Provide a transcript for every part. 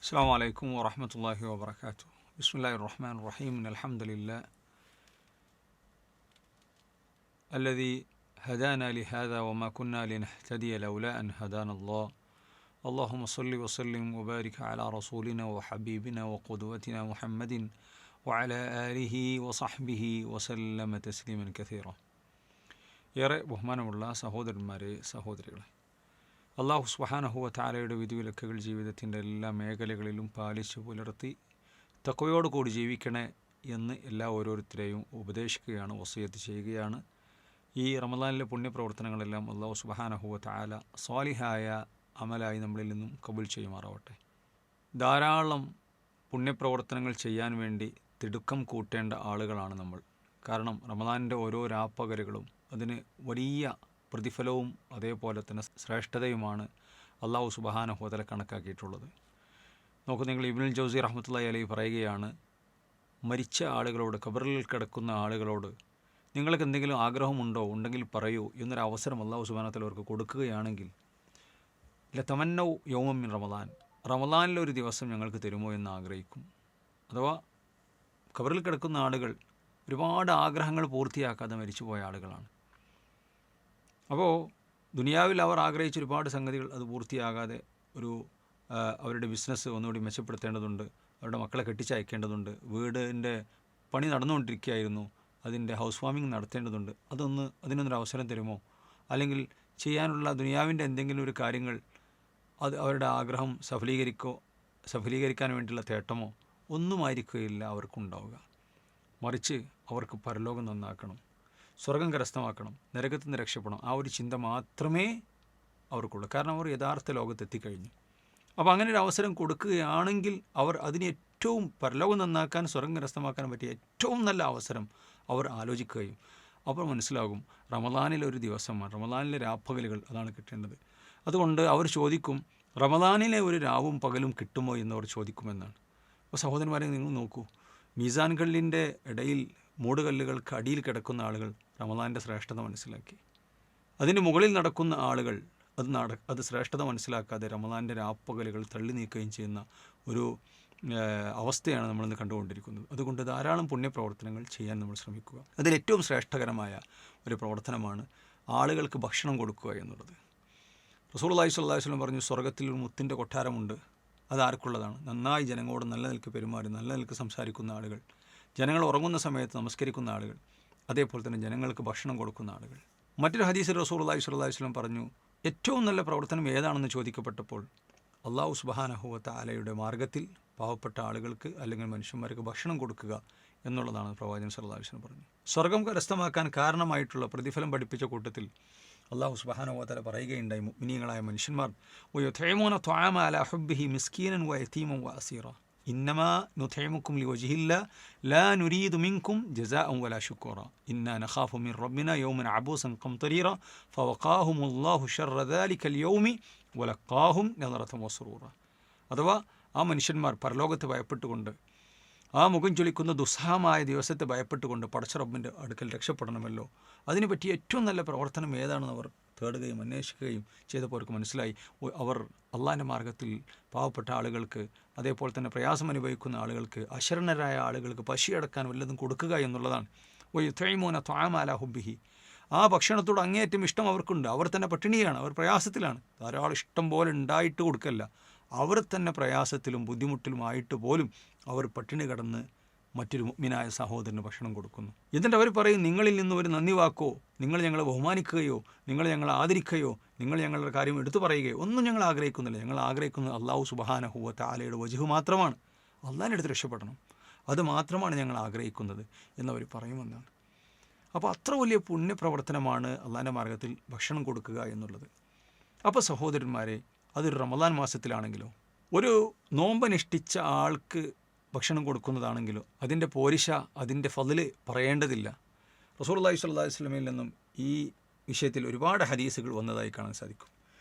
السلام عليكم ورحمة الله وبركاته. بسم الله الرحمن الرحيم. الحمد لله الذي هدانا لهذا وما كنا لنهتدي لولا أن هدانا الله. اللهم صل وسلم وبارك على رسولنا وحبيبنا وقدوتنا محمد وعلى آله وصحبه وسلم تسليما كثيرا. ഏറെ ബഹുമാനമുള്ള സഹോദരന്മാരെ, സഹോദരികളെ, അല്ലാഹു സുബ്ഹാനഹു വ തആലയുടെ വിധിവിലക്കുകൾ ജീവിതത്തിൻ്റെ എല്ലാ മേഖലകളിലും പാലിച്ചു പുലർത്തി തഖ്വയോടുകൂടി ജീവിക്കണേ എന്ന് ഓരോരുത്തരെയും ഉപദേശിക്കുകയാണ്, വസിയത്ത് ചെയ്യുകയാണ്. ഈ റമദാനിലെ പുണ്യപ്രവർത്തനങ്ങളെല്ലാം അല്ലാഹു സുബ്ഹാനഹു വ തആല സ്വാലിഹായ അമലായി നമ്മളിൽ നിന്നും കബൂൽ ചെയ്യുമാറാവട്ടെ. ധാരാളം പുണ്യപ്രവർത്തനങ്ങൾ ചെയ്യാൻ വേണ്ടി തിടുക്കം കൂട്ടേണ്ട ആളുകളാണ് നമ്മൾ. കാരണം റമദാനിൻ്റെ ഓരോ രാപ്പകലുകളും അതിന് വലിയ പ്രതിഫലവും അതേപോലെ തന്നെ ശ്രേഷ്ഠതയുമാണ് അല്ലാഹു സുബ്ഹാനഹു വ തആല കണക്കാക്കിയിട്ടുള്ളത്. നോക്കൂ, നിങ്ങൾ ഇബ്നുൽ ജൗസി റഹ്മത്തുള്ളാഹി അലൈഹി പറയുകയാണ്, മരിച്ച ആളുകളോട്, ഖബറിൽ കിടക്കുന്ന ആളുകളോട് നിങ്ങൾക്ക് എന്തെങ്കിലും ആഗ്രഹമുണ്ടോ, ഉണ്ടെങ്കിൽ പറയൂ എന്നൊരവസരം അല്ലാഹു സുബ്ഹാനഹു വ തആല അവർക്ക് കൊടുക്കുകയാണെങ്കിൽ ലതമന്നൗ യൗമൻ മിൻ റമദാൻ, റമദാനിലൊരു ദിവസം ഞങ്ങൾക്ക് തരുമോ എന്ന് ആഗ്രഹിക്കും. അഥവാ ഖബറിൽ കിടക്കുന്ന ആളുകൾ ഒരുപാട് ആഗ്രഹങ്ങൾ പൂർത്തിയാക്കാതെ മരിച്ചുപോയ ആളുകളാണ്. അപ്പോൾ ദുനിയാവിൽ അവർ ആഗ്രഹിച്ച ഒരുപാട് സംഗതികൾ അത് പൂർത്തിയാകാതെ അവരുടെ ബിസിനസ് ഒന്നുകൂടി മെച്ചപ്പെടുത്തേണ്ടതുണ്ട്, അവരുടെ മക്കളെ കെട്ടിച്ചയക്കേണ്ടതുണ്ട്, വീടിൻ്റെ പണി നടന്നുകൊണ്ടിരിക്കുകയായിരുന്നു, അതിൻ്റെ ഹൗസ് വാമിംഗ് നടത്തേണ്ടതുണ്ട്, അതിനൊന്നൊരു അവസരം തരുമോ, അല്ലെങ്കിൽ ചെയ്യാനുള്ള ദുനിയാവിൻ്റെ എന്തെങ്കിലും ഒരു കാര്യങ്ങൾ അത് അവരുടെ ആഗ്രഹം സഫലീകരിക്കാൻ വേണ്ടിയുള്ള തേട്ടമോ ഒന്നുമായിരിക്കുകയില്ല അവർക്കുണ്ടാവുക. മറിച്ച് അവർക്ക് പരലോകം നന്നാക്കണം, സ്വർഗം കരസ്ഥമാക്കണം, നരകത്തിൽ നിന്ന് രക്ഷപ്പെടണം, ആ ഒരു ചിന്ത മാത്രമേ അവർക്കുള്ളൂ. കാരണം അവർ യഥാർത്ഥ ലോകത്തെത്തിക്കഴിഞ്ഞു. അപ്പോൾ അങ്ങനെ ഒരു അവസരം കൊടുക്കുകയാണെങ്കിൽ അവർ അതിന് ഏറ്റവും പരലോകം നന്നാക്കാൻ, സ്വർഗം കരസ്ഥമാക്കാൻ പറ്റിയ ഏറ്റവും നല്ല അവസരം അവർ ആലോചിക്കുകയും അപ്പോൾ മനസ്സിലാകും റമദാനിലൊരു ദിവസമാണ്, റമദാനിലെ രാപ്പകലുകൾ അതാണ് കിട്ടേണ്ടത്. അതുകൊണ്ട് അവർ ചോദിക്കും, റമദാനിലെ ഒരു രാവും പകലും കിട്ടുമോ എന്നവർ ചോദിക്കുമെന്നാണ്. അപ്പോൾ സഹോദരന്മാരെ, നിങ്ങൾ നോക്കൂ, മീസാൻ കല്ലിൻ്റെ ഇടയിൽ മൂടുകല്ലുകൾക്ക് അടിയിൽ കിടക്കുന്ന ആളുകൾ റമദാൻ്റെ ശ്രേഷ്ഠത മനസ്സിലാക്കി. അതിന് മുകളിൽ നടക്കുന്ന ആളുകൾ അത് ശ്രേഷ്ഠത മനസ്സിലാക്കാതെ റമദാൻ്റെ രാപ്പകലുകൾ തള്ളി നീക്കുകയും ചെയ്യുന്ന ഒരു അവസ്ഥയാണ് നമ്മളിന്ന് കണ്ടുകൊണ്ടിരിക്കുന്നത്. അതുകൊണ്ട് ധാരാളം പുണ്യപ്രവർത്തനങ്ങൾ ചെയ്യാൻ നമ്മൾ ശ്രമിക്കുക. അതിലേറ്റവും ശ്രേഷ്ഠകരമായ ഒരു പ്രവർത്തനമാണ് ആളുകൾക്ക് ഭക്ഷണം കൊടുക്കുക എന്നുള്ളത്. റസൂലുള്ളാഹി സ്വല്ലല്ലാഹു അലൈഹി വസല്ലം പറഞ്ഞു, സ്വർഗ്ഗത്തിൽ ഒരു മുത്തിൻ്റെ കൊട്ടാരമുണ്ട്. അതാർക്കുള്ളതാണ്? നന്നായി ജനങ്ങളോട് നല്ല നിലക്ക് പെരുമാറി, നല്ല നിലക്ക് സംസാരിക്കുന്ന ആളുകൾ, ജനങ്ങൾ ഉറങ്ങുന്ന സമയത്ത് നമസ്കരിക്കുന്ന ആളുകൾ, അതേപോലെ തന്നെ ജനങ്ങൾക്ക് ഭക്ഷണം കൊടുക്കുന്ന ആളുകൾ. മറ്റൊരു ഹദീസിൽ റസൂലുള്ളാഹി സ്വല്ലല്ലാഹു അലൈഹി വസല്ലം പറഞ്ഞു, ഏറ്റവും നല്ല പ്രവർത്തനം ഏതാണെന്ന് ചോദിക്കപ്പെട്ടപ്പോൾ അല്ലാഹു സുബ്ഹാനഹു വ തആലയുടെ മാർഗ്ഗത്തിൽ പാവപ്പെട്ട ആളുകൾക്ക് അല്ലെങ്കിൽ മനുഷ്യന്മാർക്ക് ഭക്ഷണം കൊടുക്കുക എന്നുള്ളതാണ് പ്രവാചകൻ സ്വല്ലല്ലാഹു അലൈഹി വസല്ലം പറഞ്ഞു. സ്വർഗം കരസ്ഥമാക്കാൻ കാരണമായിട്ടുള്ള പ്രതിഫലം പഠിപ്പിച്ച കൂട്ടത്തിൽ അല്ലാഹു സുബ്ഹാനഹു വ തആല പറയുകയുണ്ടായി, മുഅ്മിനീങ്ങളായ മനുഷ്യന്മാർ വയുത്ഇമൂന ത്വആമ അലാ ഹുബ്ബിഹി മിസ്കീനൻ വയതീമൻ വഅസീറ ഇന്നമാ നുത്ഇമുക്കും ലിവജ്ഹില്ലാ ലാ നുരീദു മിൻകും ജസാഅൻ വലാ ശുക്കൂറ ഇന്നാ നഖാഫു മിൻ റബ്ബിനാ യൗമൻ അബൂസൻ ഖംതരീറ ഫവഖാഹുമുല്ലാഹു ശർറ ദാലിക്കൽ യൗമി വലഖാഹും നദറതൻ വസുറൂറ. അഥവാ ആ മനുഷ്യന്മാർ പരലോകത്തെ ഭയപ്പെട്ടുകൊണ്ട്, ആ മുഖം ചൊലിക്കുന്ന ദുസ്സഹമായ ദിവസത്തെ ഭയപ്പെട്ടുകൊണ്ട് പടച്ച റബ്ബിൻ്റെ അടുക്കൽ രക്ഷപ്പെടണമല്ലോ, അതിനു പറ്റിയ ഏറ്റവും നല്ല പ്രവർത്തനം ഏതാണെന്ന് അവർ തേടുകയും അന്വേഷിക്കുകയും ചെയ്തപ്പോൾ അവർക്ക് മനസ്സിലായി, അവർ അള്ളാഹിൻ്റെ മാർഗ്ഗത്തിൽ പാവപ്പെട്ട ആളുകൾക്ക്, അതേപോലെ തന്നെ പ്രയാസം അനുഭവിക്കുന്ന ആളുകൾക്ക്, അശരണരായ ആളുകൾക്ക് പശിയടക്കാൻ വല്ലതും കൊടുക്കുക എന്നുള്ളതാണ്. വയുത്ഇമൂന ത്വആമ അലാ ഹുബ്ബിഹി, ആ ഭക്ഷണത്തോട് അങ്ങേയറ്റം ഇഷ്ടം അവർക്കുണ്ട്. അവർ തന്നെ പട്ടിണിയാണ്, അവർ പ്രയാസത്തിലാണ്. ധാരാളം ഇഷ്ടം പോലെ ഉണ്ടായിട്ട് കൊടുക്കല്ല, അവർ തന്നെ പ്രയാസത്തിലും ബുദ്ധിമുട്ടിലുമായിട്ട് പോലും അവർ പട്ടിണി കിടന്ന് മറ്റൊരു മുഅ്മിനായ സഹോദരന് ഭക്ഷണം കൊടുക്കുന്നു. എന്നിട്ട് അവർ പറയും, നിങ്ങളിൽ നിന്ന് ഒരു നന്ദി വാക്കോ, നിങ്ങൾ ഞങ്ങളെ ബഹുമാനിക്കുകയോ, നിങ്ങൾ ഞങ്ങളെ ആദരിക്കുകയോ, നിങ്ങൾ ഞങ്ങളുടെ കാര്യം എടുത്തു പറയുകയോ ഒന്നും ഞങ്ങൾ ആഗ്രഹിക്കുന്നില്ല. ഞങ്ങൾ ആഗ്രഹിക്കുന്നത് അല്ലാഹു സുബ്ഹാനഹു വ തആലയുടെ വജ്ഹ് മാത്രമാണ്. അള്ളാഹിൻ്റെ അടുത്ത് രക്ഷപ്പെടണം, അത് മാത്രമാണ് ഞങ്ങൾ ആഗ്രഹിക്കുന്നത് എന്നവർ പറയുമെന്നാണ്. അപ്പോൾ അത്ര വലിയ പുണ്യപ്രവർത്തനമാണ് അള്ളാഹിൻ്റെ മാർഗ്ഗത്തിൽ ഭക്ഷണം കൊടുക്കുക എന്നുള്ളത്. അപ്പോൾ സഹോദരന്മാരെ, അതൊരു റമദാൻ മാസത്തിലാണെങ്കിലോ, ഒരു നോമ്പനുഷ്ഠിച്ച ആൾക്ക് ഭക്ഷണം കൊടുക്കുന്നതാണെങ്കിലോ അതിൻ്റെ പോരിശ, അതിൻ്റെ ഫضല് പറയേണ്ടതില്ല. റസൂലുള്ളാഹി സ്വല്ലല്ലാഹു അലൈഹി വസല്ലമയിൽ നിന്നും ഈ വിഷയത്തിൽ ഒരുപാട് ഹദീസുകൾ വന്നതായി കാണാൻ സാധിക്കും.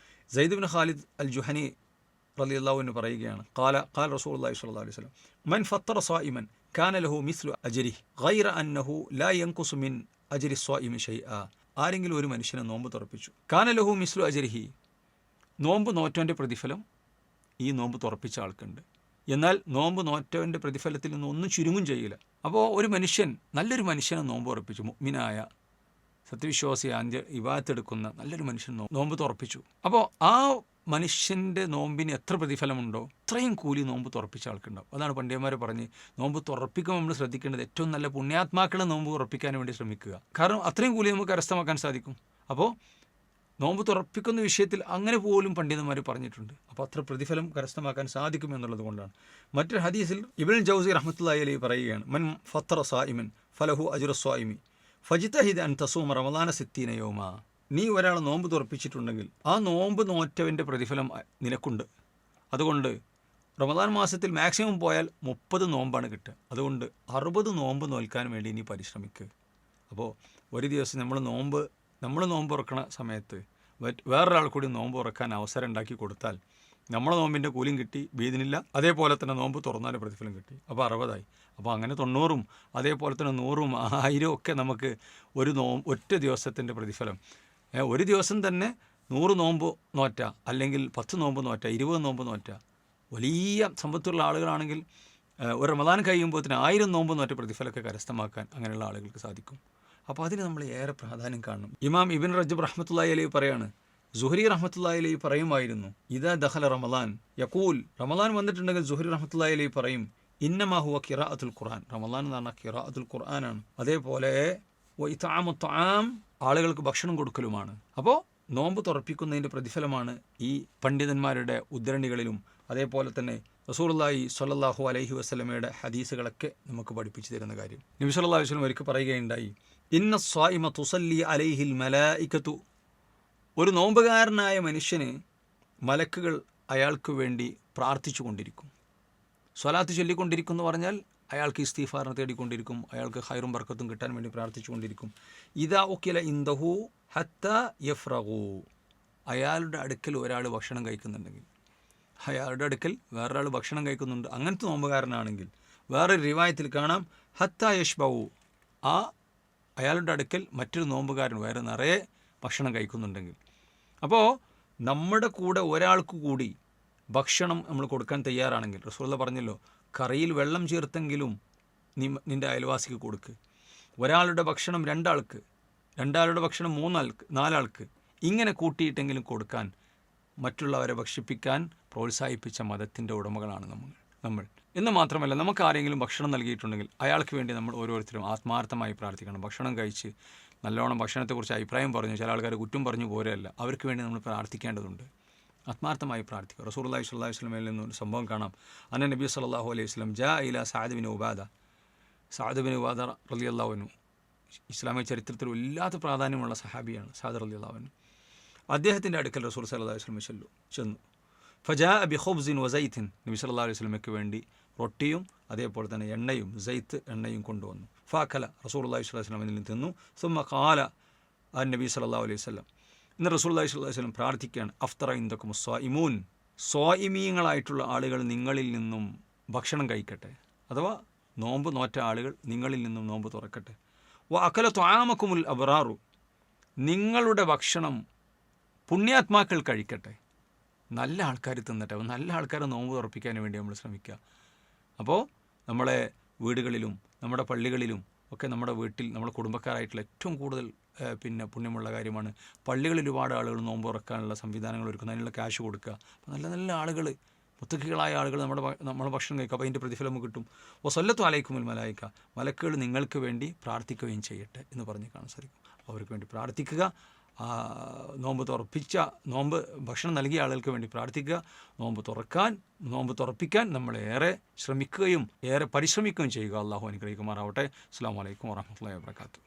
സയ്യിദ് ഇബ്നു ഖാലിദ് അൽ ജുഹനി റളിയല്ലാഹു അൻഹു പറയുകയാണ്, ഖാല റസൂലുള്ളാഹി സ്വല്ലല്ലാഹു അലൈഹി വസല്ലം മൻ ഫത്തറ സായിമൻ കാന ലഹു മിസ്ലു അജ്രിഹി ഗൈറ അന്നഹു ലാ യൻഖുസു മിൻ അജ്രി സ്വായിമി ഷൈഅ. ആരെങ്കിലും ഒരു മനുഷ്യനെ നോമ്പ് തുറപ്പിച്ചു, കാന ലഹു മിസ്ലു അജ്രിഹി, നോമ്പ് നോറ്റവൻ്റെ പ്രതിഫലം ഈ നോമ്പ് തുറപ്പിച്ച ആൾക്കുണ്ട്. എന്നാൽ നോമ്പ് നോറ്റവൻ്റെ പ്രതിഫലത്തിൽ നിന്ന് ഒന്നും ചുരുങ്ങും ചെയ്യില്ല. അപ്പോൾ ഒരു മനുഷ്യൻ, നല്ലൊരു മനുഷ്യനെ നോമ്പ് ഉറപ്പിച്ചു, മുഅ്മിനായ സത്യവിശ്വാസി ഇബാദത്തെടുക്കുന്ന നല്ലൊരു മനുഷ്യൻ നോമ്പ് തുറപ്പിച്ചു. അപ്പോൾ ആ മനുഷ്യൻ്റെ നോമ്പിന് എത്ര പ്രതിഫലമുണ്ടോ അത്രയും കൂലി നോമ്പ് തുറപ്പിച്ച ആൾക്കുണ്ടാവും. അതാണ് പണ്ഡിതന്മാർ പറഞ്ഞ് നോമ്പ് തുറപ്പിക്കുമ്പോൾ നമ്മൾ ശ്രദ്ധിക്കേണ്ടത് ഏറ്റവും നല്ല പുണ്യാത്മാക്കളെ നോമ്പ് ഉറപ്പിക്കാൻ വേണ്ടി ശ്രമിക്കുക. കാരണം അത്രയും കൂലി നമുക്ക് കരസ്ഥമാക്കാൻ സാധിക്കും. അപ്പോൾ നോമ്പ് തുറപ്പിക്കുന്ന വിഷയത്തിൽ അങ്ങനെ പോലും പണ്ഡിതന്മാർ പറഞ്ഞിട്ടുണ്ട്. അപ്പോൾ അത്ര പ്രതിഫലം കരസ്ഥമാക്കാൻ സാധിക്കുമെന്നുള്ളത് കൊണ്ടാണ്. മറ്റൊരു ഹദീസിൽ ഇബ്നുൽ ജൗസി റഹ്മത്തുള്ളാഹി അലൈഹി പറയുകയാണ്, മൻ ഫത്തറ സായിമൻ ഫലഹു അജ്റു സ്വായിമി ഫജിതഹിദ് അൻ തസൂമ റമളാന 60 യൗമ. നീ ഒരാൾ നോമ്പ് തുറപ്പിച്ചിട്ടുണ്ടെങ്കിൽ ആ നോമ്പ് നോറ്റവൻ്റെ പ്രതിഫലം നിനക്കുണ്ട്. അതുകൊണ്ട് റമളാൻ മാസത്തിൽ മാക്സിമം പോയാൽ 30 നോമ്പാണ് കിട്ടുക. അതുകൊണ്ട് 60 നോമ്പ് നോൽക്കാൻ വേണ്ടി നീ പരിശ്രമിക്കുക. അപ്പോൾ ഒരു ദിവസം നമ്മൾ നോമ്പ് തുറക്കണ സമയത്ത് വേറൊരാൾ കൂടി നോമ്പ് തുറക്കാൻ അവസരം ഉണ്ടാക്കി കൊടുത്താൽ നമ്മളെ നോമ്പിൻ്റെ കൂലിയും കിട്ടി, ബീദിനില്ല. അതേപോലെ തന്നെ നോമ്പ് തുറന്നാലും പ്രതിഫലം കിട്ടി. അപ്പോൾ 60ആയി. അപ്പോൾ അങ്ങനെ 90ഉം അതേപോലെ തന്നെ 100ഉം 1000 ഒക്കെ നമുക്ക് ഒറ്റ ദിവസത്തിൻ്റെ പ്രതിഫലം. ഒരു ദിവസം തന്നെ 100 നോമ്പ് നോറ്റ, അല്ലെങ്കിൽ 10 നോമ്പ് നോറ്റ, 20 നോമ്പ് നോറ്റ, വലിയ സമ്പത്തുള്ള ആളുകളാണെങ്കിൽ ഒരു റമദാൻ കഴിയുമ്പോഴത്തിന് 1000 നോമ്പ് നോറ്റ പ്രതിഫലമൊക്കെ കരസ്ഥമാക്കാൻ അങ്ങനെയുള്ള ആളുകൾക്ക് സാധിക്കും. അപ്പോൾ അതിന് നമ്മൾ ഏറെ പ്രാധാന്യം കാണണം. ഇമാം ഇബ്ൻ റജബ് റഹ്മത്തുള്ളാഹി അലൈഹി പറയാണ്, സുഹരി റഹ്മത്തുള്ളാഹി അലൈഹി പറയുമായിരുന്നു, ഇദാ ദഖല റമളാൻ യഖൂൽ, റമളാൻ വന്നിട്ടുണ്ടെങ്കിൽ സുഹരി റഹ്മത്തുള്ളാഹി അലൈഹി പറയും, ഇന്നമാ ഹുവ ഖിറാഅത്തുൽ ഖുർആൻ. റമളാൻ എന്ന് പറഞ്ഞാൽ ഖിറാഅത്തുൽ ഖുർആനാണ്. അതേപോലെ ഇത്ആമു ത്വആം, ആളുകൾക്ക് ഭക്ഷണം കൊടുക്കലുമാണ്. അപ്പോൾ നോമ്പ് തുറപ്പിക്കുന്നതിൻ്റെ പ്രതിഫലമാണ് ഈ പണ്ഡിതന്മാരുടെ ഉദ്ധരണികളിലും അതേപോലെ തന്നെ റസൂലുള്ളാഹി സ്വല്ലല്ലാഹു അലൈഹി വസല്ലമയുടെ ഹദീസുകളൊക്കെ നമുക്ക് പഠിപ്പിച്ചു തരുന്ന കാര്യം. നബി സല്ലല്ലാഹു അലൈഹി വസല്ലം ഒരിക്കൽ പറയുകയുണ്ടായി, ഇന്ന സ്വായിമ തുസല്ലി അലൈഹിൽ മലായികതു, ഒരു നോമ്പുകാരനായ മനുഷ്യന് മലക്കുകൾ അയാൾക്ക് വേണ്ടി പ്രാർത്ഥിച്ചു കൊണ്ടിരിക്കും. സ്വലാത്ത് ചൊല്ലിക്കൊണ്ടിരിക്കും എന്ന് പറഞ്ഞാൽ അയാൾക്ക് ഇസ്തിഗ്ഫാറിനെ തേടിക്കൊണ്ടിരിക്കും, അയാൾക്ക് ഖൈറും ബർക്കത്തും കിട്ടാൻ വേണ്ടി പ്രാർത്ഥിച്ചു കൊണ്ടിരിക്കും. ഇദാ ഉക്കില ഇൻദഹു ഹത്താ യഫ്റഗു, അയാളുടെ അടുക്കൽ ഒരാൾ ഭക്ഷണം കഴിക്കുന്നുണ്ടെങ്കിൽ, അയാളുടെ അടുക്കൽ വേറൊരാൾ ഭക്ഷണം കഴിക്കുന്നുണ്ട്, അങ്ങനത്തെ നോമ്പുകാരനാണെങ്കിൽ വേറൊരു റിവായത്തിൽ കാണാം ഹത്താ യഷ്ബഉ, അയാളുടെ അടുക്കൽ മറ്റൊരു നോമ്പുകാരൻ വേറെ നിറയെ ഭക്ഷണം കഴിക്കുന്നുണ്ടെങ്കിൽ. അപ്പോൾ നമ്മുടെ കൂടെ ഒരാൾക്ക് കൂടി ഭക്ഷണം നമ്മൾ കൊടുക്കാൻ തയ്യാറാണെങ്കിൽ, റസൂലുള്ളാഹി പറഞ്ഞല്ലോ, കറിയിൽ വെള്ളം ചേർത്തെങ്കിലും നിൻ്റെ അയൽവാസിക്ക് കൊടുക്ക്. ഒരാളുടെ ഭക്ഷണം രണ്ടാൾക്ക്, രണ്ടാളുടെ ഭക്ഷണം 4 ഇങ്ങനെ കൂട്ടിയിട്ടെങ്കിലും കൊടുക്കാൻ, മറ്റുള്ളവരെ ഭക്ഷിപ്പിക്കാൻ പ്രോത്സാഹിപ്പിച്ച മതത്തിൻ്റെ ഉടമകളാണ് നമ്മൾ. എന്ന് മാത്രമല്ല, നമുക്ക് ആരെങ്കിലും ഭക്ഷണം നൽകിയിട്ടുണ്ടെങ്കിൽ അയാൾക്ക് വേണ്ടി നമ്മൾ ഓരോരുത്തരും ആത്മാർത്ഥമായി പ്രാർത്ഥിക്കണം. ഭക്ഷണം കഴിച്ച് നല്ലോണം ഭക്ഷണത്തെക്കുറിച്ച് അഭിപ്രായം പറഞ്ഞു, ചില ആൾക്കാർ കുറ്റം പറഞ്ഞു പോരെയല്ല, അവർക്ക് വേണ്ടി നമ്മൾ പ്രാർത്ഥിക്കേണ്ടതുണ്ട്. ആത്മാർത്ഥമായി പ്രാർത്ഥിക്കുക. റസൂലുള്ളാഹി സ്വല്ലല്ലാഹു അലൈഹി വസല്ലമയിൽ നിന്നൊരു സംഭവം കാണാം. അന്ന നബി സല്ലല്ലാഹു അലൈഹി വസല്ലം ജാ ഇലാ സഅദ് ബിൻ ഉബാദ റളിയല്ലാഹു അൻഹു, ഇസ്ലാമിക ചരിത്രത്തിൽ വല്ലാത്ത പ്രാധാന്യമുള്ള സഹാബിയാണ് സഅദ് റളിയല്ലാഹു അൻഹു. അദ്ദേഹത്തിൻ്റെ അടുക്കൽ റസൂൽ സല്ലല്ലാഹു അലൈഹി വസല്ലം ചെന്നു. ഫജാ ബി ഖുബ്സിൻ വസൈത്തിൻ, നബി സല്ലല്ലാഹു അലൈഹി വസല്ലമയ്ക്ക് വേണ്ടി റൊട്ടിയും അതേപോലെ തന്നെ എണ്ണയും എണ്ണയും കൊണ്ടുവന്നു. ഫാക്കല, റസൂലുള്ളാഹി സ്വല്ലല്ലാഹു അലൈഹി വസല്ലം തിന്നു. സുമ്മ ഖാല അൻ നബി സല്ലല്ലാഹു അലൈഹി വസല്ലം, ഇന്ന് റസൂലുള്ളാഹി സ്വല്ലല്ലാഹു അലൈഹി വസല്ലം പ്രാർത്ഥിക്കുകയാണ്, അഫ്തറ ഇൻദകും സ്വായിമൂൻ, സ്വായിമീങ്ങളായിട്ടുള്ള ആളുകൾ നിങ്ങളിൽ നിന്നും ഭക്ഷണം കഴിക്കട്ടെ, അഥവാ നോമ്പ് നോറ്റ ആളുകൾ നിങ്ങളിൽ നിന്നും നോമ്പ് തുറക്കട്ടെ. വ അകല ത്വആമകുമുൽ അബ്റാറു, നിങ്ങളുടെ ഭക്ഷണം പുണ്യാത്മാക്കൾ കഴിക്കട്ടെ, നല്ല ആൾക്കാർ തിന്നട്ടെ. നല്ല ആൾക്കാരെ നോമ്പ് തുറപ്പിക്കാൻ വേണ്ടി നമ്മൾ ശ്രമിക്കുക. അപ്പോൾ നമ്മളെ വീടുകളിലും നമ്മുടെ പള്ളികളിലും ഒക്കെ, നമ്മുടെ വീട്ടിൽ നമ്മുടെ കുടുംബക്കാരായിട്ടുള്ള ഏറ്റവും കൂടുതൽ പുണ്യമുള്ള കാര്യമാണ് പള്ളികളിൽ ഒരുപാട് ആളുകൾ നോമ്പ് തുറക്കാനുള്ള സംവിധാനങ്ങൾ ഒരുക്കുന്നത്, അതിനുള്ള ക്യാഷ് കൊടുക്കുക. അപ്പോൾ നല്ല നല്ല ആളുകൾ, മുത്തഖികളായ ആളുകൾ നമ്മുടെ ഭക്ഷണം കഴിക്കുക. അപ്പോൾ അതിൻ്റെ പ്രതിഫലം നമുക്ക് കിട്ടും. വസല്ലത്തു അലൈക്കുമുൽ മലായിക, മലക്കുകൾ നിങ്ങൾക്ക് വേണ്ടി പ്രാർത്ഥിക്കുകയും ചെയ്യട്ടെ എന്ന് പറഞ്ഞ് കാണാൻ സാധിക്കും. അവർക്ക് വേണ്ടി പ്രാർത്ഥിക്കുക. നോമ്പ് ഭക്ഷണം നൽകിയ ആളുകൾക്ക് വേണ്ടി പ്രാർത്ഥിക്കുക. നോമ്പ് തുറപ്പിക്കാൻ നമ്മൾ ഏറെ ശ്രമിക്കുകയും ഏറെ പരിശ്രമിക്കുകയും ചെയ്യുക. അള്ളാഹു അനുഗ്രഹിക്കുമാറാവട്ടെ. അസ്സലാമു അലൈക്കും വറഹ്മത്തുള്ളാഹി വബറകാതുഹു.